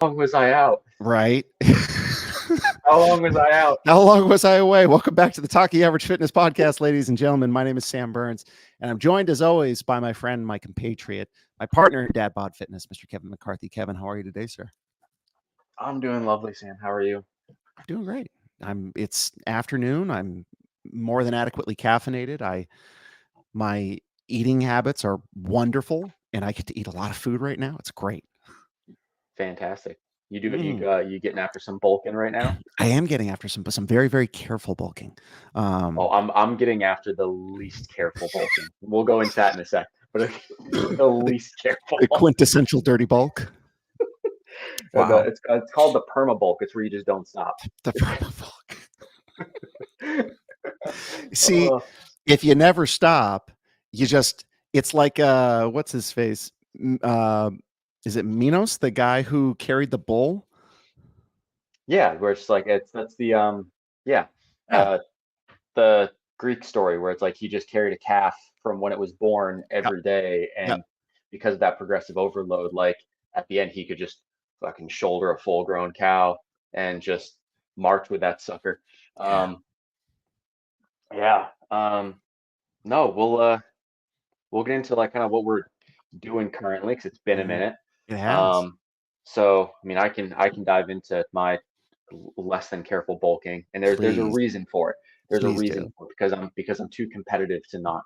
long was I out? Right. How long was I out? How long was I away? Welcome back to the Talkie Average Fitness Podcast, ladies and gentlemen. My name is Sam Burns, and I'm joined as always by my friend, my compatriot, my partner in Dad Bod Fitness, Mr. Kevin McCarthy. Kevin, how are you today, sir? I'm doing lovely, Sam. How are you? Doing great. It's afternoon. I'm more than adequately caffeinated. My eating habits are wonderful, and I get to eat a lot of food right now. It's great. Fantastic. You do Mm. you getting after some bulking right now? I am getting after some very, very careful bulking. Oh, I'm getting after the least careful bulking. We'll go into that in a sec, but the the, least careful the one. quintessential dirty bulk. Wow. It's called the perma bulk. It's where you just don't stop. The purple bulk. See, Oh, if you never stop, you just it's like what's his face? Is it Minos, the guy who carried the bull? yeah, where it's like that's the yeah Yeah. uh the Greek story where it's like he just carried a calf from when it was born Yep. every day, Yep. and because of that progressive overload, like at the end he could just fucking shoulder a full grown cow and just march with that sucker. Yeah. Um, yeah. No, we'll get into like kind of what we're doing currently because it's been a Mhm. minute. It has. Um, so I mean I can dive into my less than careful bulking, and there's a Please. reason for it. There's a Please reason do. for it because I'm too competitive to not.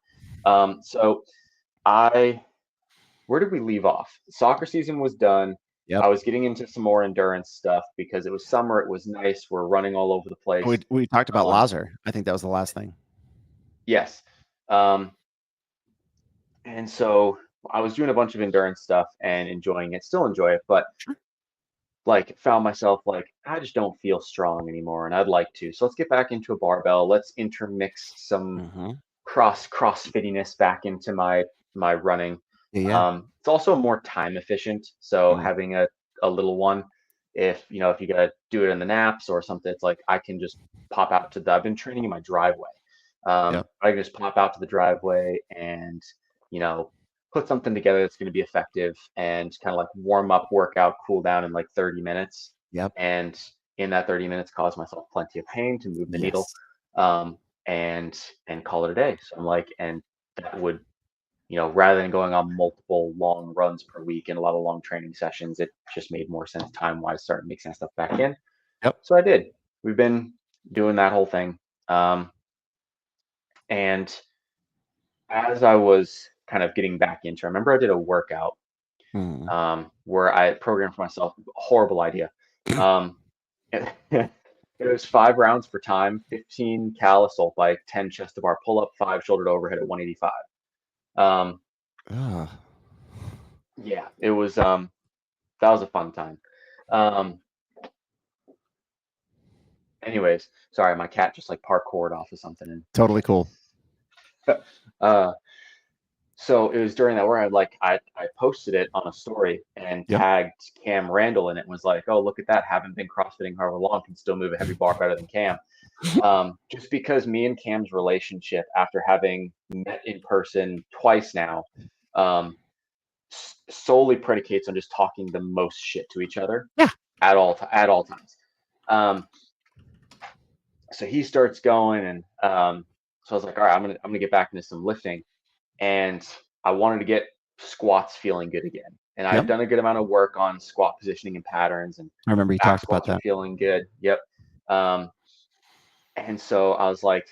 So I where did we leave off? Soccer season was done. I Yep. was getting into some more endurance stuff because it was summer. It was nice. We're running all over the We place. we talked about Um, Lazar. I think that was the last thing. yes. Um, and so I was doing a bunch of endurance stuff and enjoying it. Still enjoy it, but Sure. like found myself like I just don't feel strong anymore and I'd like to. So let's get back into a barbell. Let's intermix some Mhm. crossfittiness back into my running. Yeah, yeah. It's also more time efficient. So Mm. having a little one, if you gotta do it in the naps or something, it's like I can just pop out to the I've been training in my driveway. Yep. I can just pop out to the driveway and you know put something together that's going to be effective and kind of like warm up, workout, cool down in like 30 minutes. Yep. And in that 30 minutes, cause myself plenty of pain to move the needle, Yes. um, and call it a day. So I'm like, and that would, rather than going on multiple long runs per week and a lot of long training sessions, it just made more sense time wise to start mixing that stuff back in. Yep. So I did. We've been doing that whole thing. And as I was kind of getting back into, I remember I did a workout Mm. where I programmed for myself. Horrible idea. Um, it was 5 rounds for time, 15 cal assault bike, 10 chest to bar pull up, 5 shoulder to overhead at 185. Um, Ugh. yeah, it was that was a fun time. Um, anyways, sorry, my cat just like parkoured off of something Totally cool. and uh, so it was during that where I posted it on a story and Yep. tagged Cam Randall in it and was like, oh look at that, haven't been crossfitting however long, can still move a heavy bar better than Cam. Just because me and Cam's relationship after having met in person twice now, um, solely predicates on just talking the most shit to each other Yeah. at all times. Um, so he starts going, and so I was like, all right, I'm gonna get back into some lifting, and I wanted to get squats feeling good again. And I Yep. had done a good amount of work on squat positioning and patterns, and I remember you back talked about squats were that. feeling good. Yep. Um, and so I was like,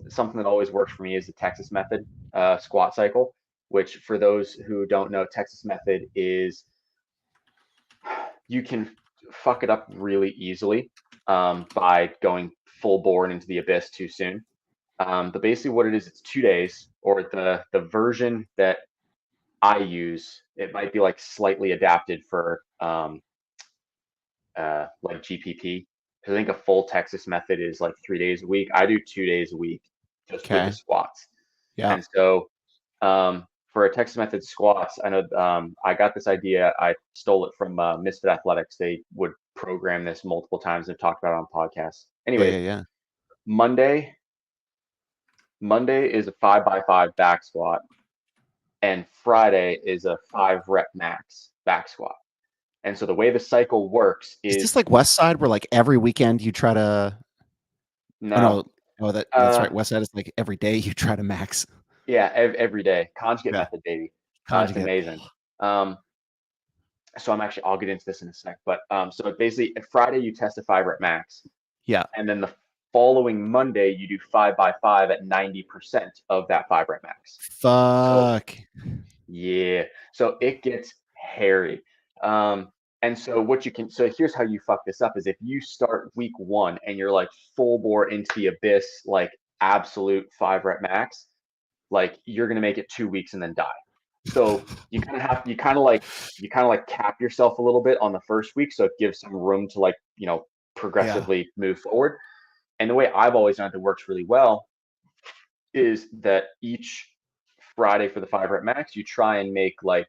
something that always works for me is the Texas method squat cycle, which for those who don't know, Texas method is you can fuck it up really easily by going full bore into the abyss too soon. But basically, what it is, it's 2 days, or the version that I use, it might be like slightly adapted for like GPP. Because I think a full Texas method is like 3 days a week. I do 2 days a week just with the Okay. squats. Yeah. And so for a Texas method squats, I know I got this idea. I stole it from Misfit Athletics. They would program this multiple times and talked about it on podcasts. Yeah. Anyways, Yeah. Yeah. Monday, Monday is a 5x5 back squat, and Friday is a 5 rep max back squat. And so the way the cycle works Is this is like West Side where, like, every weekend you try to oh, no, no. Oh, that's uh, right. West Side is, like, every day you try to max. yeah, every day conjugate Yeah, method, baby. It's conjugate. amazing. Um, so I'll get into this in a sec, but so basically, Friday you test a 5 rep max, Yeah. and then the following Monday you do 5 by 5 at 90% of that 5 rep max. So Fuck. yeah, so it gets hairy. Um, and so what you can, so here's how you fuck this up is if you start week one and you're like full bore into the abyss, like absolute 5 rep max, like you're gonna make it 2 weeks and then die. So you kind of like cap yourself a little bit on the first week, so it gives some room to like Yeah. progressively move forward. And the way I've always done it that works really well is that each Friday for the 5 rep max, you try and make like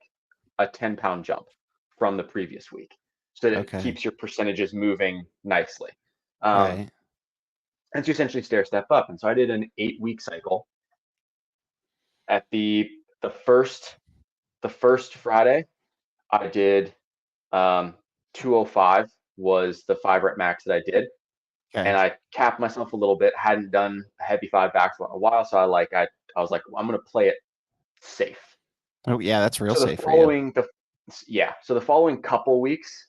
a 10-pound jump from the previous week, so that it Okay. keeps your percentages moving nicely. Um, Right. and to essentially stair step up. And so I did an 8 week cycle. At the first the first Friday, I did 205 was the 5 rep max that I did, and Okay. I capped myself a little bit. Hadn't done a heavy five back for a while, so I was like, I'm gonna play it safe. Oh, yeah, that's real So the safe for you. following the yeah, so the following couple weeks,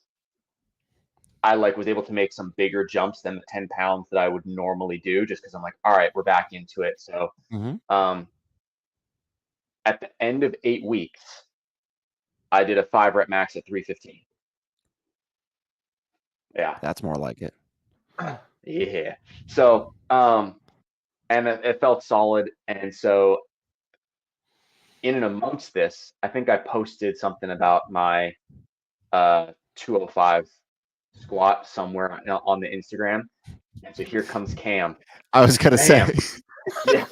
I like was able to make some bigger jumps than the 10 pounds that I would normally do, just because I'm like, all right, we're back into it. So Mhm. um, at the end of 8 weeks, I did a 5 rep max at 315. Yeah. That's more like it. Yeah. So, and it felt solid. And so, in and amongst this, I think I posted something about my 205 squat somewhere on the Instagram. And so here comes Cam. I was gonna say. Bam. Yeah.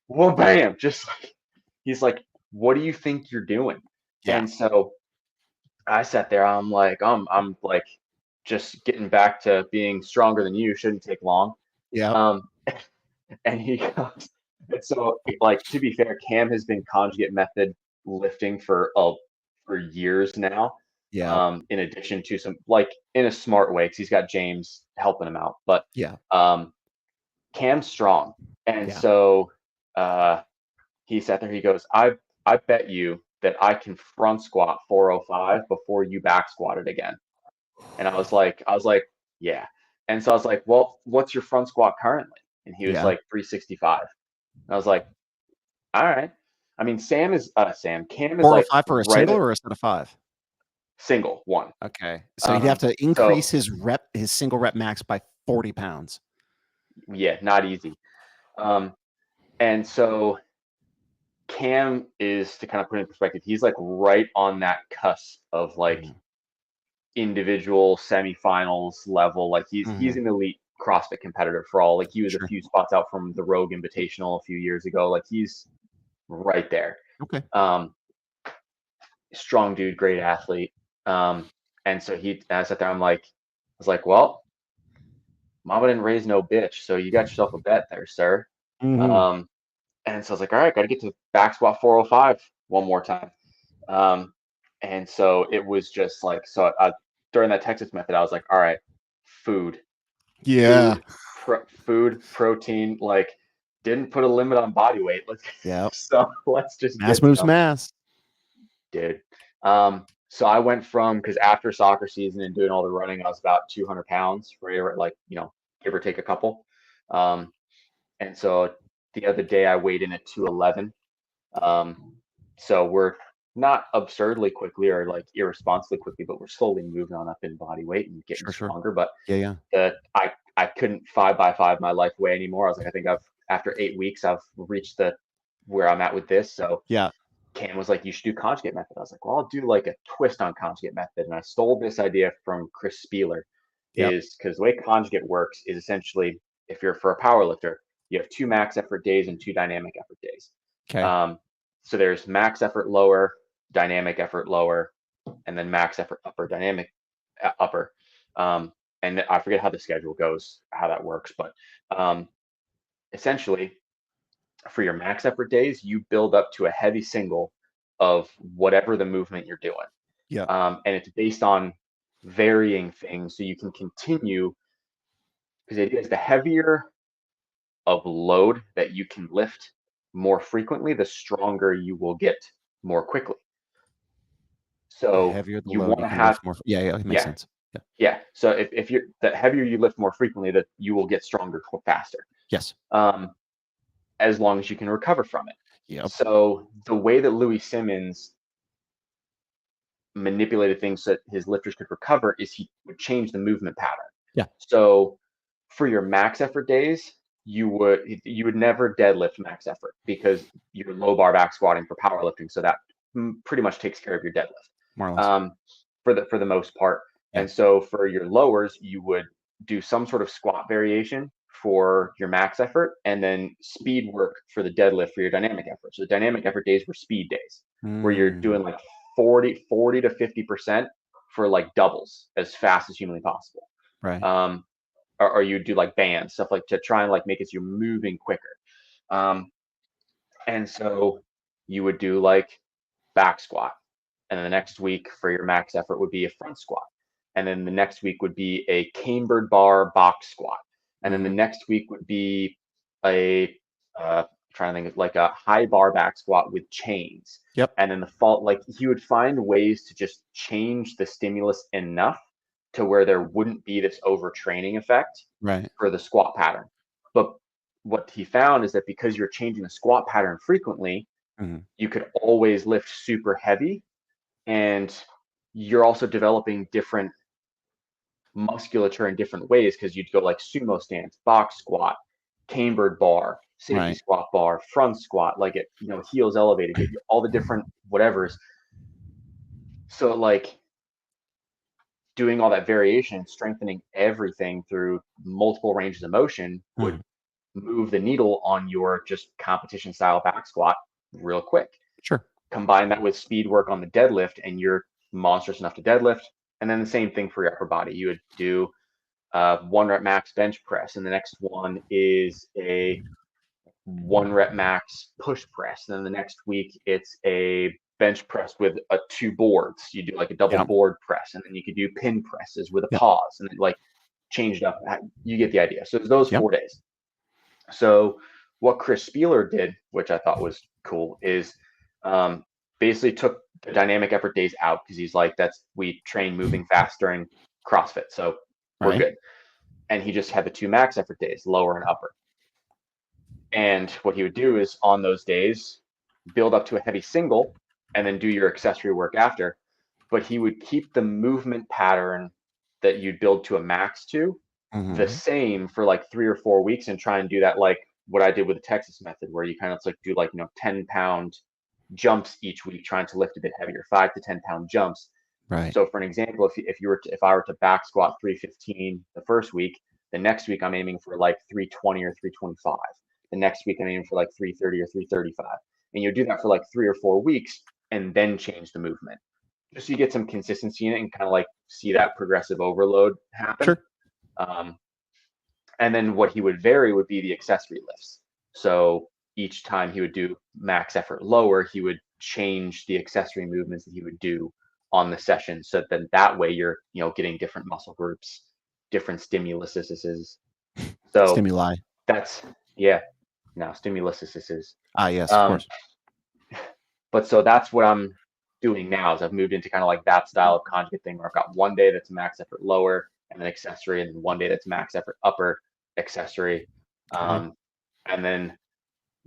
Well, bam. Just like, he's like, what do you think you're doing? Yeah. And so I sat there. I'm like, just getting back to being stronger than you. Shouldn't take long. Yep. Um, and he goes, and so like to be fair, Cam has been conjugate method lifting for years now. Yep. In addition to some like in a smart way, because he's got James helping him out. But Yeah. um, Cam's strong, and Yeah. so uh, he sat there. He goes, I bet you that I can front squat 405 before you back squat it again. And I was like, yeah. And so I was like, well, what's your front squat currently? And he was Yeah. like 365. And I was like, all right. I mean, Cam is like 405 for a right single at or a set of 5? single one. Okay. So he'd have to So increase his single rep max by 40 pounds. yeah, not easy. Um, and so Cam is to kind of put it in perspective, he's like right on that cusp of like Mhm. individual semifinals level. Like he's Mhm. an elite CrossFit competitor for all. Like he was a Sure. few spots out from the Rogue Invitational a few years ago. Like he's right there. Okay. Um, strong dude, great athlete. And so I sat there. I was like, well, Mama didn't raise no bitch, so you got yourself a bet there, sir. Mhm. Um, and so I was like, all right, got to get to back squat 405 one more time. Um, and so it was just like, during that Texas method, I was like, all right, food, Yeah. food, food, protein, like didn't put a limit on body weight. Let's Yep. so let's just Mass get moves some, mass. dude. So I went from because after soccer season and doing all the running, I was about 200 pounds, for like give or take a couple. Um, and so the other day I weighed in at 211. Um, so we're not absurdly quickly or like irresponsibly quickly, but we're slowly moving on up in body weight and getting Sure, sure. stronger. But Yeah, yeah. I couldn't 5 by 5 my life way anymore. I was like, I think after 8 weeks I've reached the where I'm at with this. So Yeah. Cam was like, you should do conjugate method. I was like, well, I'll do like a twist on conjugate method. And I stole this idea from Chris Spieler, Yep. is because the way conjugate works is essentially if you're for a power lifter, you have 2 max effort days and 2 dynamic effort days. Okay. Um, so there's max effort lower, dynamic effort lower, and then max effort upper, dynamic upper. And I forget how the schedule goes, how that works, but essentially for your max effort days, you build up to a heavy single of whatever the movement you're doing. Yep. And it's based on varying things so you can continue. Because the idea is the heavier of load that you can lift more frequently, the stronger you will get more quickly. The So heavier the you load want you to can have, lift more yeah, yeah, it makes yeah, sense. Yeah. yeah. So if you're the heavier you lift more frequently, that you will get stronger faster. Yes. Um, as long as you can recover from it. Yep. So the way that Louis Simmons manipulated things so that his lifters could recover is he would change the movement pattern. Yeah. So for your max effort days, you would never deadlift max effort because you're low bar back squatting for powerlifting. So that pretty much takes care of your More or deadlift, less. for the most part. Yeah. And so for your lowers, you would do some sort of squat variation for your max effort, and then speed work for the deadlift for your dynamic effort. So the dynamic effort days were speed days, where you're Mm, doing like 40 to 50% for like doubles as fast as humanly possible. right. Um, or you do like bands, stuff like to try and like make it so you're moving quicker. Um, and so you would do like back squat. And then the next week for your max effort would be a front squat. And then the next week would be a cambered bar box squat. And then the Mhm. next week would be a trying to think of like a high bar back squat with chains. Yep. And then the fall, like he would find ways to just change the stimulus enough to where there wouldn't be this overtraining effect Right. for the squat pattern. But what he found is that because you're changing the squat pattern frequently, Mhm. you could always lift super heavy, and you're also developing different musculature in different ways because you'd go like sumo stance, box squat, cambered bar, safety Right. squat bar, front squat, like it, heels elevated, all the different whatevers. So like doing all that variation, strengthening everything through multiple ranges of motion would Mhm. move the needle on your just competition style back squat real quick. Sure. Combine that with speed work on the deadlift, and you're monstrous enough to deadlift. And then the same thing for your upper body. You would do 1 rep max bench press, and the next one is a 1 rep max push press. And then the next week it's a bench press with 2 boards. You do like a double Yep. board press, and then you could do pin presses with a Yep. pause, and then like change it up. You get the idea. So it's those Yep. 4 days. So what Chris Spieler did, which I thought was cool, is um, basically took the dynamic effort days out because he's like, we train moving fast during CrossFit, so we're Right. good. And he just had the 2 max effort days, lower and upper. And what he would do is on those days, build up to a heavy single and then do your accessory work after. But he would keep the movement pattern that you'd build to a max to the Mhm. same for like 3 or 4 weeks and try and do that like what I did with the Texas method, where you kind of like do like 10-pound jumps each week, trying to lift a bit heavier, 5 to 10 pound jumps. Right. So for an example, if I were to back squat 315 the first week, the next week I'm aiming for like 320 or 325. The next week I'm aiming for like 330 or 335. And you do that for like 3 or 4 weeks and then change the movement. Just so you get some consistency in it and kind of like see that progressive overload happen. Sure. Um, and then what he would vary would be the accessory lifts. So each time he would do max effort lower, he would change the accessory movements that he would do on the session. So then that way you're, getting different muscle groups, different stimuluses. So Stimuli. that's, yeah, no, stimuluses. Ah, yes, of Um, course. but so that's what I'm doing now is I've moved into kind of like that style of conjugate thing where I've got one day that's max effort lower and then accessory, and then one day that's max effort upper accessory. Okay. Um, and then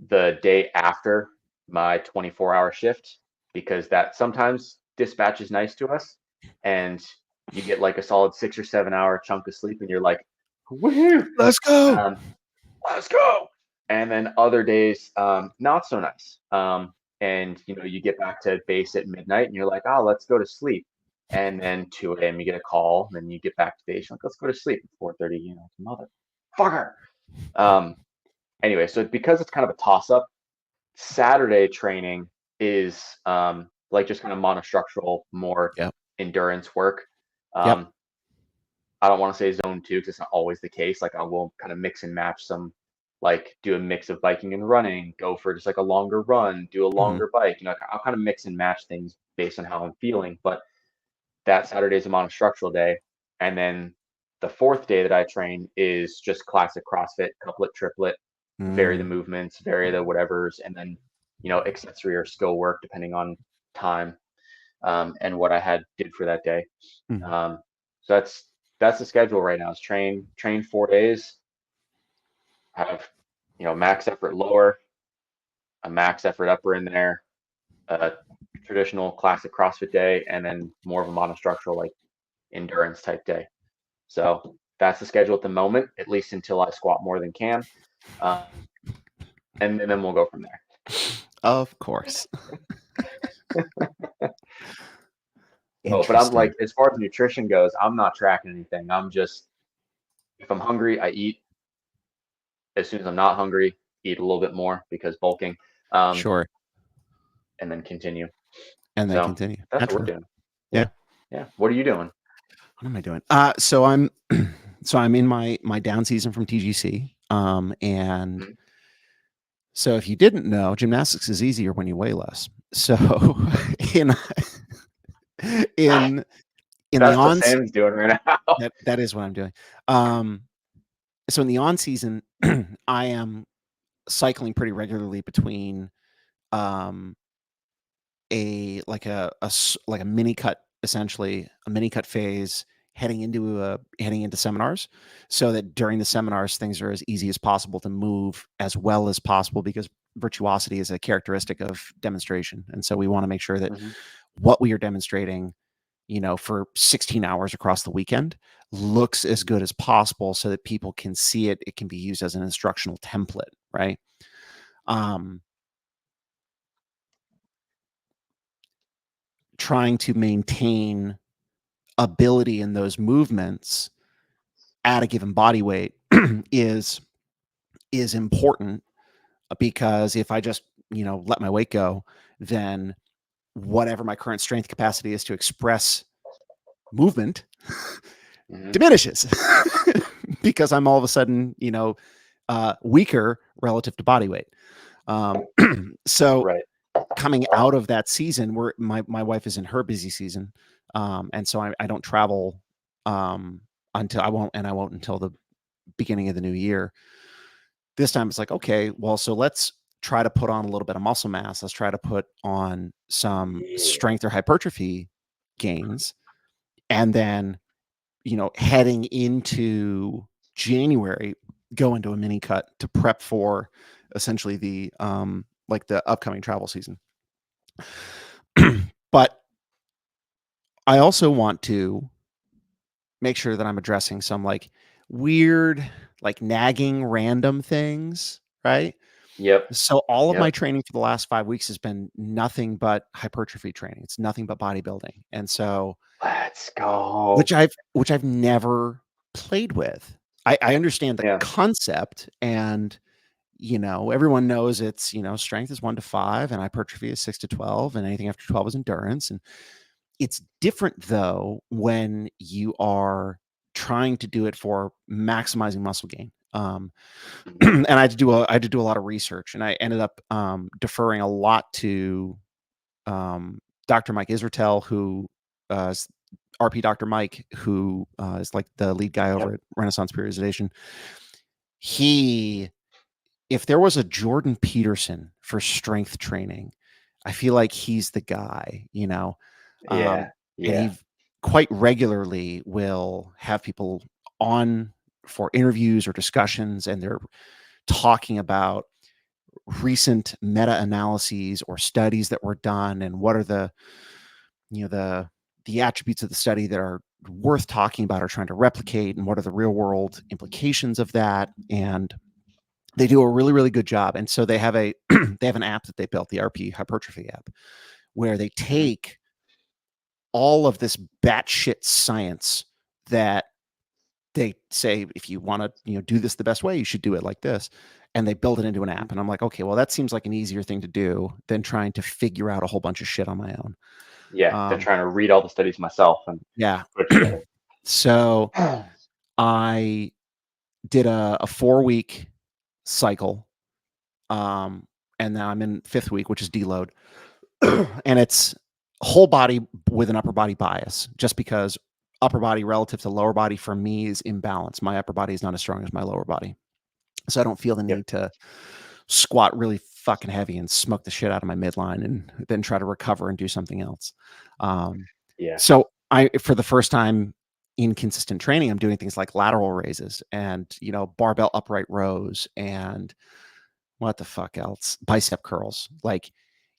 the day after my 24-hour shift, because that sometimes dispatch is nice to us and you get like a solid 6 or 7 hour chunk of sleep and you're like, woohoo, Let's go. um, let's go. And then other days, not so nice. And you get back to base at midnight and you're like, oh, let's go to sleep. And then 2 a.m. you get a call, and then you get back to base, you're like, let's go to sleep at 4:30, motherfucker. Um, anyway, so because it's kind of a toss up, Saturday training is like just kind of monostructural, more Yep. endurance work. Yep. Um, I don't want to say zone two because it's not always the case. Like I will kind of mix and match some, like do a mix of biking and running, go for just like a longer run, do a Mhm. longer bike. I'll kind of mix and match things based on how I'm feeling. But that Saturday is a monostructural day, and then the fourth day that I train is just classic CrossFit, couplet, triplet, vary the Mm, movements, vary the whatevers, and then accessory or skill work depending on time, and what I had did for that day. mm. Um, so that's the schedule right now. Is train 4 days, have max effort lower, a max effort upper in there, a traditional classic CrossFit day, and then more of a monostructural like endurance type day. So that's the schedule at the moment, at least until I squat more than can, um, and then we'll go from there. Of course. Oh, but I'm Interesting. like, as far as nutrition goes, I'm not tracking anything. I'm just, if I'm hungry, I eat. As soon as I'm not hungry, eat a little bit more because bulking, um, Sure. and then continue. And then So continue. that's what we're Naturally. doing. Yeah. Yeah, yeah. What are you doing? What am I doing? So I'm so I'm in my down season from TGC. And Mhm. so if you didn't know, gymnastics is easier when you weigh less. So in in in the That's what on Sam's doing right now. that is what I'm doing. Um, so in the on season, I am cycling pretty regularly between um like a mini cut, essentially a mini cut phase, heading into seminars, so that during the seminars things are as easy as possible to move as well as possible, because virtuosity is a characteristic of demonstration, and so we want to make sure that Mhm, what we are demonstrating, for 16 hours across the weekend, looks as mhm, good as possible so that people can see it. It can be used as an instructional template, right? um Trying to maintain ability in those movements at a given body weight is is important, because if I just, let my weight go, then whatever my current strength capacity is to express movement mhm. diminishes because I'm all of a sudden, weaker relative to body weight. Um, so Right. coming out of that season, where my wife is in her busy season, and so I don't travel, until I won't until the beginning of the new year. This time it's like, okay, well, so let's try to put on a little bit of muscle mass. Let's try to put on some Yeah. strength or hypertrophy gains. And then, heading into January, go into a mini cut to prep for essentially the upcoming travel season. But I also want to make sure that I'm addressing some like weird, like nagging random things, right? Yep. So all of my Yep. training for the last 5 weeks has been nothing but hypertrophy training. It's nothing but bodybuilding. And so Let's go. which I've never played with. I understand the Yeah. concept, and, everyone knows it's, strength is 1 to 5 and hypertrophy is 6 to 12, and anything after 12 is endurance. And it's different though when you are trying to do it for maximizing muscle gain. Mhm. And I had to do a lot of research, and I ended up deferring a lot to Dr. Mike Israetel, who is RP Dr. Mike, who is like the lead guy over Yep. at Renaissance Periodization. He, if there was a Jordan Peterson for strength training, I feel like he's the guy. Yeah. Um, and Yeah. he quite regularly will have people on for interviews or discussions, and they're talking about recent meta-analyses or studies that were done, and what are you know the attributes of the study that are worth talking about or trying to replicate, and what are the real world implications of that. And they do a really, really good job. And so they have they have an app that they built, the RP hypertrophy app, where they Mhm. take all of this batshit science that they say, if you want to, do this the best way, you should do it like this. And they build it into an Mhm. app. And I'm like, okay, well, that seems like an easier thing to do than trying to figure out a whole bunch of shit on my own. Yeah. Than Um, trying to read all the studies myself and yeah. put it together. So I did a 4 week cycle. Um, and now I'm in fifth week, which is deload. And whole body with an upper body bias, just because upper body relative to lower body for me is imbalanced. My upper body is not as strong as my lower body. So I don't feel the Yep. need to squat really fucking heavy and smoke the shit out of my midline and then try to recover and do something else. Um, Yeah. so for the first time in consistent training, I'm doing things like lateral raises and, barbell upright rows and what the fuck else? Bicep curls, like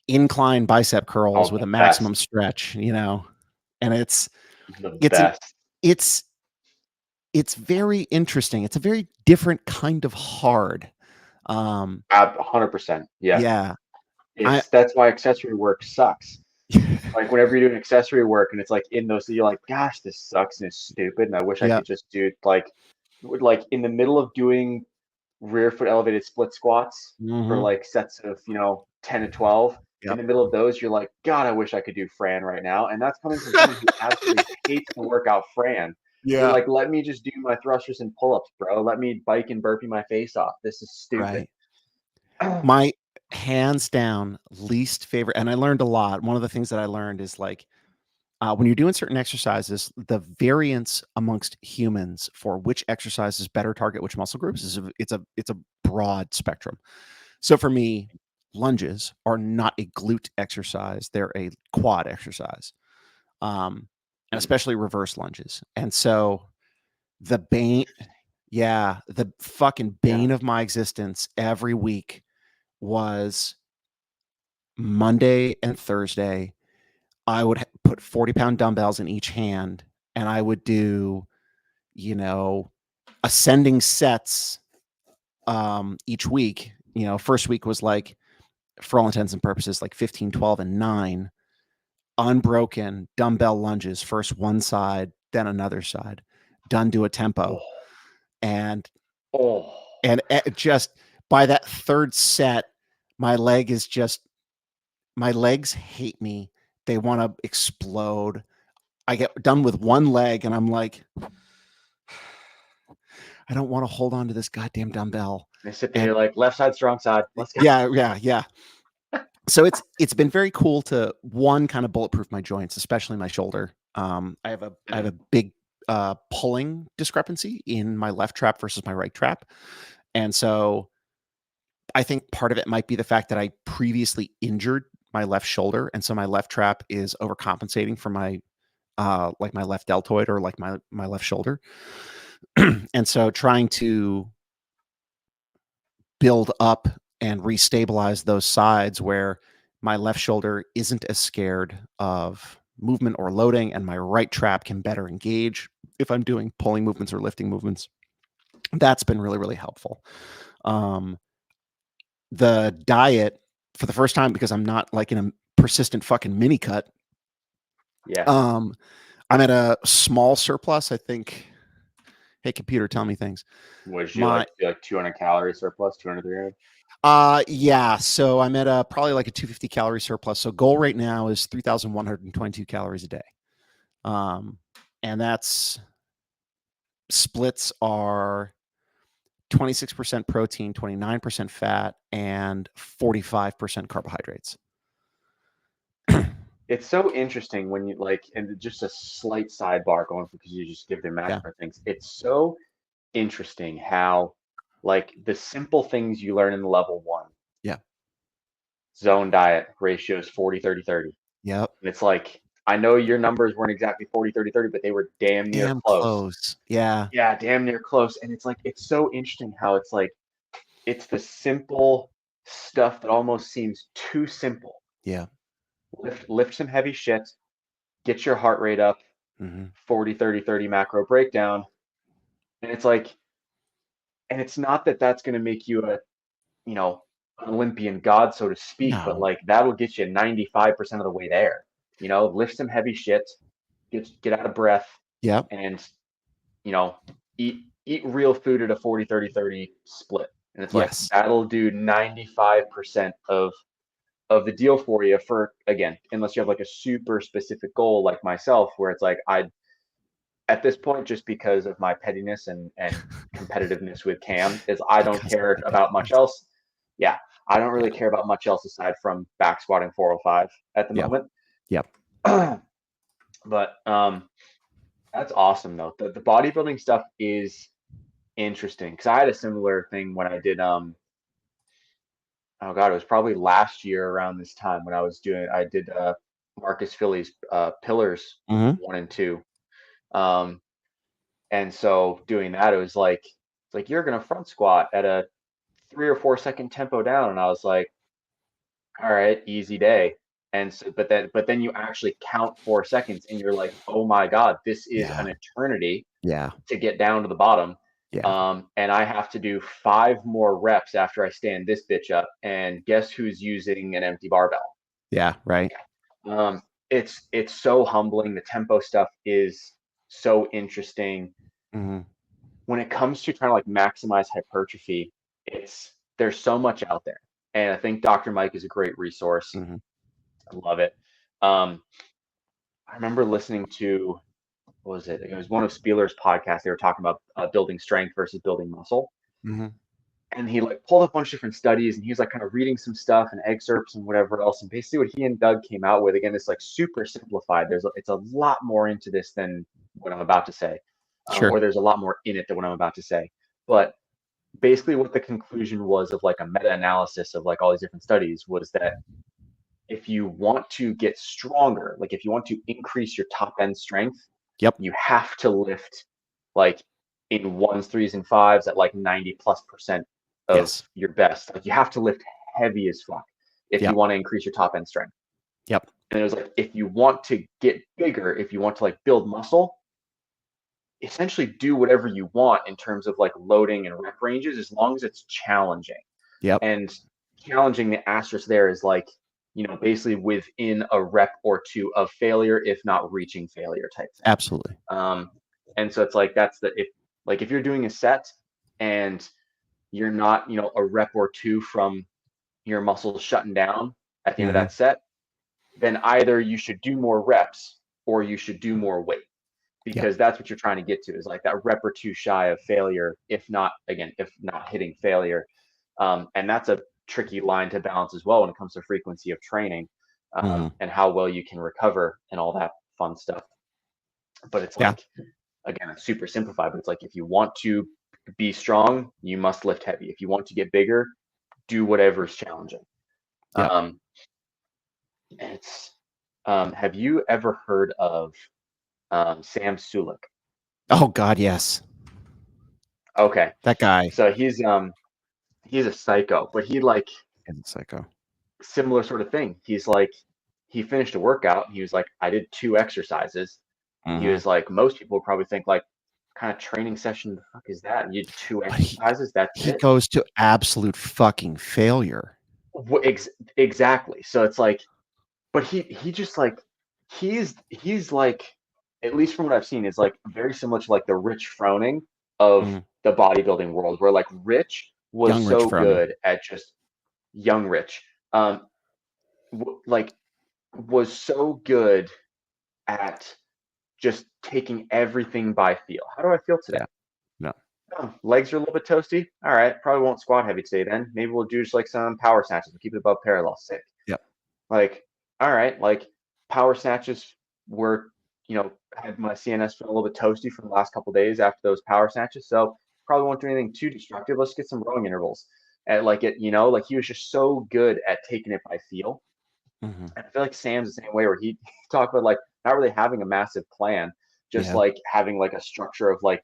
incline bicep curls Oh, with the a maximum best. stretch, and The it's an, best. it's, it's very interesting. It's a very different kind of hard. Um, 100%. Yeah. yeah, I, That's why accessory work sucks. Like whenever you're doing accessory work and it's like in those, you're like, gosh, this sucks and it's stupid. And I wish I yeah, could just do like in the middle of doing rear foot elevated split squats for hmm like sets of, 10 to 12. In yep, the middle of those, you're like, God, I wish I could do Fran right now. And that's coming from someone who absolutely hates to work out Fran. You're yeah, like, let me just do my thrusters and pull ups, bro. Let me bike and burpee my face off. This is stupid. right. My hands down least favorite, and I learned a lot. One of the things that I learned is like when you're doing certain exercises, the variance amongst humans for which exercises better target which muscle groups it's a broad spectrum. So for me, lunges are not a glute exercise; they're a quad exercise, and especially reverse lunges. And so the bane, yeah, the fucking Yeah. bane of my existence every week was Monday and Thursday. I would put 40-pound dumbbells in each hand, and I would do, you know, ascending sets each week. First week was like, for all intents and purposes, like 15, 12, and 9 unbroken dumbbell lunges, first one side, then another side, done to a tempo. Oh, And oh. just by that third set, my leg is just my legs hate me. They want to explode. I get done with one leg and I'm like, I don't want to hold on to this goddamn dumbbell. They sit there, And you're like, left side, strong side. Let's go. yeah, yeah, yeah. So it's been very cool to one kind of bulletproof my joints, especially my shoulder. I have a big pulling discrepancy in my left trap versus my right trap. And so I think part of it might be the fact that I previously injured my left shoulder, and so my left trap is overcompensating for my like my left deltoid or like my left shoulder. And so trying to build up and restabilize those sides where my left shoulder isn't as scared of movement or loading, and my right trap can better engage if I'm doing pulling movements or lifting movements. That's been really, really helpful. Um, the diet for the first time, because I'm not like in a persistent fucking mini cut. Yeah. Um, I'm at a small surplus, I think. Hey, computer, tell me things. Would you My like to do like 200 calories surplus, 200, 300? yeah, so I'm at a probably like a 250 calorie surplus. So goal right now is 3,122 calories a day. Um, and that's splits are 26% protein, 29% fat, and 45% carbohydrates. It's so interesting when you like, and just a slight sidebar going because you just give the Yeah, macro things. It's so interesting how, like, the simple things you learn in level one, yeah, zone diet ratios 40, 30, 30. yep. And it's like, I know your numbers weren't exactly 40, 30, 30, but they were damn near Damn close. close. Yeah, Yeah, damn near close. And it's like, it's so interesting how it's like, it's the simple stuff that almost seems too simple. yeah. Lift some heavy shit, get your heart rate up, Hmm. 40, 30, 30 macro breakdown. And it's like, and it's not that that's going to make you a, you know, an Olympian god, so to speak, but No. like that'll get you 95% of the way there. Lift some heavy shit, get out of breath, Yep. and, you know, eat real food at a 40, 30, 30 split. And it's like, Yes. that'll do 95% of the deal for you for, again, unless you have like a super specific goal like myself, where it's like, at this point, just because of my pettiness and competitiveness with Cam, is I don't Because of care the about much pettiness. else. Yeah, I don't Yeah. really care about much else aside from back squatting 405 at the Yep. moment. Yep. But that's awesome though. The bodybuilding stuff is interesting because I had a similar thing when I did oh god, it was probably last year around this time when I did Marcus Philly's pillars Mhm. 1 and 2. Um, and so doing that, it's like you're gonna front squat at a 3 or 4 second tempo down, and I was like, all right, easy day. And so, but then you actually count 4 seconds, and you're like, oh my god, this is Yeah. an eternity Yeah. to get down to the bottom. Yeah. And I have to do 5 more reps after I stand this bitch up. And guess who's using an empty barbell? Yeah. Right. It's so humbling. The tempo stuff is so interesting. Mhm. When it comes to trying to like maximize hypertrophy, there's so much out there. And I think Dr. Mike is a great resource. Mhm. I love it. Um, I remember listening to, what was it? It was one of Spieler's podcasts. They were talking about building strength versus building muscle. Mhm. And he like pulled up a bunch of different studies, and he was like kind of reading some stuff and excerpts and whatever else. And basically what he and Doug came out with, again, it's like super simplified. It's a lot more into this than what I'm about to say. Sure. Or there's a lot more in it than what I'm about to say. But basically what the conclusion was of like a meta-analysis of like all these different studies was that if you want to get stronger, like if you want to increase your top end strength, Yep. you have to lift like in ones, threes, and fives at like 90+% of Yes. your best. Like you have to lift heavy as fuck if you Yep. want to increase your top end strength. Yep. And it was like if you want to get bigger, if you want to like build muscle, essentially do whatever you want in terms of like loading and rep ranges as long as it's challenging. Yep. And challenging, the asterisk there is like, basically within a rep or two of failure, if not reaching failure type thing. Absolutely. And so it's like if you're doing a set and you're not, a rep or two from your muscles shutting down at the end of Mhm. that set, then either you should do more reps or you should do more weight, Yep. because that's what you're trying to get to, is like that rep or two shy of failure, if not hitting failure. And that's a tricky line to balance as well when it comes to frequency of training, Mhm. and how well you can recover and all that fun stuff. But it's Yeah. like, again, it's super simplified, but it's like if you want to be strong, you must lift heavy. If you want to get bigger, do whatever is challenging. Yep. Um, it's Have you ever heard of Sam Sulik? Oh God, yes. Okay, That guy so he's a psycho, but he like is a psycho. similar sort of thing. He's like, he finished a workout and he was like, I did 2 exercises. And he Mhm. was like, most people would probably think like, kind of training session the fuck is that? And you did two But he exercises, that's he it. goes to absolute fucking failure. Exactly. So it's like, but he just like, he's like, at least from what I've seen, is like very similar to like the Rich Froning of Mhm. the bodybuilding world, where like Rich was Young Rich so Froning. good at just young Rich, um, like was so good at just taking everything by feel. How do I feel today? Yeah. No. Oh, legs are a little bit toasty. All right, probably won't squat heavy today then. Maybe we'll do just like some power snatches. We'll keep it above parallel. Sick. Yep. Like, all right, like power snatches were, had my CNS feel a little bit toasty for the last couple of days after those power snatches. So probably won't do anything too destructive. Let's get some rowing intervals. And like like he was just so good at taking it by feel. Mhm. And I feel like Sam's the same way, where he talked about like not really having a massive plan, just Yeah. like having like a structure of like,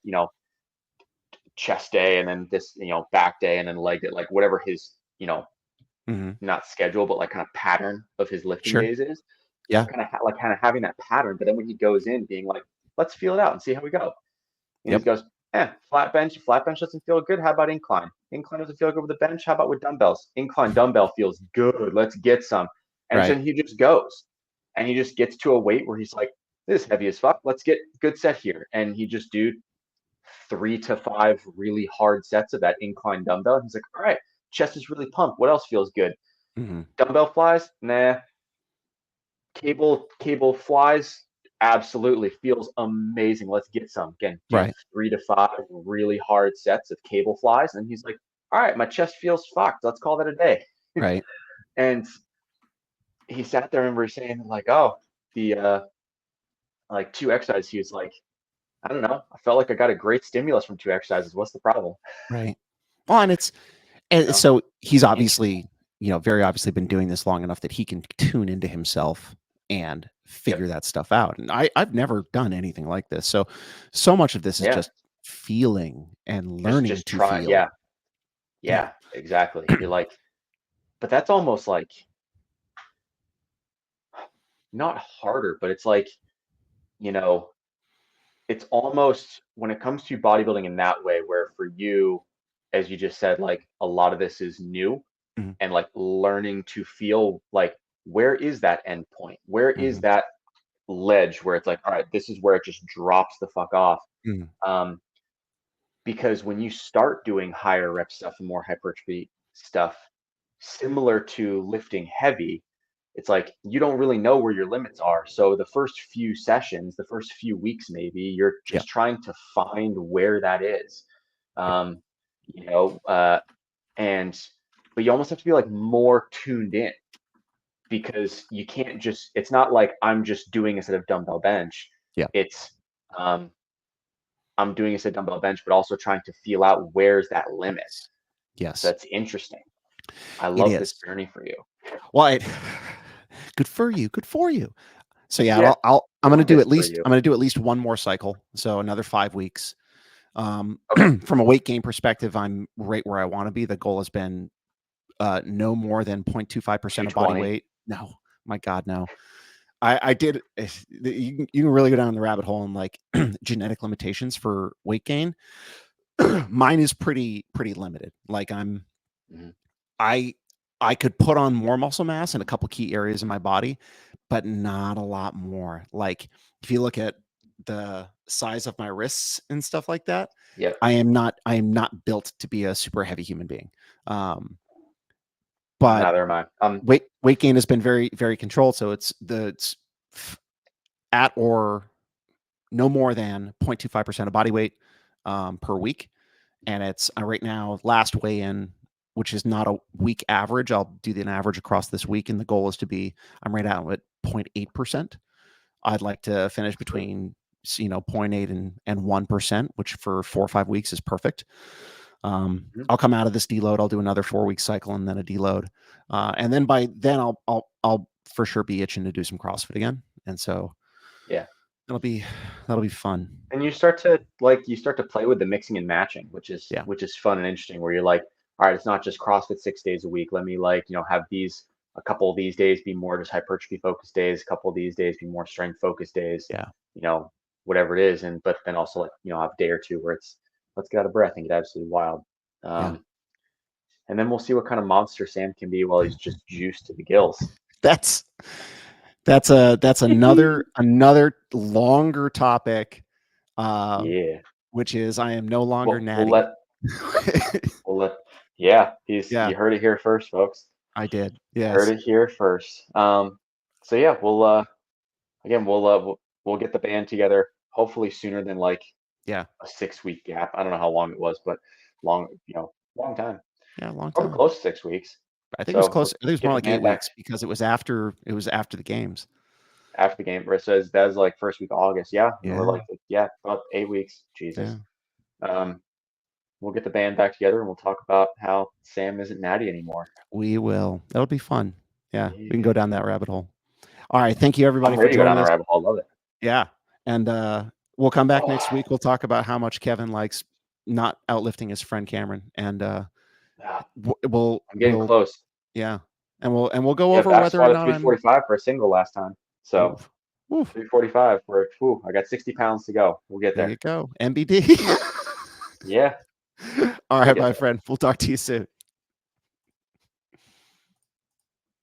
chest day and then this, back day and then leg day, like whatever his, Mhm. not schedule, but like kind of pattern of his lifting Sure. days is. Yeah. Kind of having that pattern. But then when he goes in being like, let's feel it out and see how we go. And he Yep. goes, flat bench doesn't feel good. How about incline? Incline doesn't feel good with the bench. How about with dumbbells? Incline dumbbell feels good. Let's get some. And Right. then he just goes and he just gets to a weight where he's like, this is heavy as fuck. Let's get good set here. And he just do 3 to 5 really hard sets of that incline dumbbell. And he's like, all right, chest is really pumped. What else feels good? Mhm. Dumbbell flies? Nah. Cable flies? Absolutely. Feels amazing. Let's get some. Again, do Right. 3 to 5 really hard sets of cable flies. And he's like, all right, my chest feels fucked. Let's call that a day. Right. And he sat there and we were saying, like, oh. the like 2 exercises. He was like, I don't know. I felt like I got a great stimulus from 2 exercises. What's the problem? Right. Well, You and know, so he's interesting. obviously, very obviously been doing this long enough that he can tune into himself and Yep. figure that stuff out. And I've never done anything like this. So much of this is Yeah. just feeling and Just learning just to try. feel. Yeah. Yeah. Yeah. Exactly. You're like, but that's almost like not harder, but it's like, you know, it's almost when it comes to bodybuilding in that way, where for you, as you just said, like a lot of this is new Mhm, and like learning to feel like where is that end point? Where is mhm, that ledge where it's like, all right, this is where it just drops the fuck off. mhm. Um, because when you start doing higher rep stuff and more hypertrophy stuff, similar to lifting heavy, it's like you don't really know where your limits are. So the first few sessions, the first few weeks, maybe you're Yeah, just trying to find where that is. yeah, Um, you know, and but you almost have to be like more tuned in because you can't just. It's not like I'm just doing instead of dumbbell bench. yeah. It's um, I'm doing instead of dumbbell bench, but also trying to feel out where's that limit. Yes. So Yes, that's interesting. I it love this is. journey for you. Well, good for you. Good for you. So yeah, Yeah, I'm gonna feeling do good at for least you. one more cycle. So another 5 weeks. Okay, From a weight gain perspective, I'm right where I want to be. The goal has been no more than 0.25% of body 220. weight. No, my God, no. I did. You can really go down the rabbit hole and like genetic limitations for weight gain. Mine is pretty limited. Like Mhm. I I could put on more muscle mass in a couple key areas in my body, but not a lot more. Like if you look at the size of my wrists and stuff like that, Yep, I am not built to be a super heavy human being. Um, but neither am I. weight gain has been very controlled. So it's at or no more than 0.25% of body weight per week. And it's right now last weigh in, which is not a week average. I'll do an average across this week. And the goal is to be, I'm right out at 0.8%. I'd like to finish Sweet. between, zero point 0.8 and 1%, which for 4 or 5 weeks is perfect. Mhm. I'll come out of this deload. I'll do another 4 week cycle and then a deload. And then by then I'll for sure be itching to do some CrossFit again. And so Yeah. that'll be, that'll be fun. And you start to play with the mixing and matching, which is Yeah. which is fun and interesting. Where you're like, all right, it's not just CrossFit 6 days a week. Let me have these a couple of these days be more just hypertrophy focused days, a couple of these days be more strength focused days. Yeah. You know, whatever it is, and but then also like have a day or two where it's let's get out of breath and get absolutely wild. Yeah. Um, and then we'll see what kind of monster Sam can be while he's just juiced to the gills. That's that's another longer topic, Yeah. which is I am no longer We'll natty. let yeah, he's Yeah, you heard it here first, folks. I did. Heard Yes. it here first. So yeah, again we'll get the band together hopefully sooner than like Yeah. a 6 week gap. I don't know how long it was, but long, long time. Yeah, a long Probably time. close to 6 weeks. I think it was So close. let's I think it was more get the like 8 band back weeks because it was after the games. after the game. Right, so that was like first week of August. Yeah, and we're Yeah. like yeah, about 8 weeks. Yeah. Jesus. Um, we'll get the band back together and we'll talk about how Sam isn't natty anymore. We will. That'll be fun. Yeah, we can go Yeah. down that rabbit hole. All right, thank you I'm everybody for ready to go down joining the us. rabbit hole. Love it. Yeah. And we'll come back Oh, next week. We'll talk about how much Kevin likes not outlifting his friend Cameron and yeah, I'm getting we'll close. yeah. And we'll go Yeah, over I whether or squatted not I'm 345 for a single last time. So oof, oof, 345 for I got 60 pounds to go. We'll get there there. you go. MBD. Yeah, All we'll right, get my there. friend. We'll talk to you soon.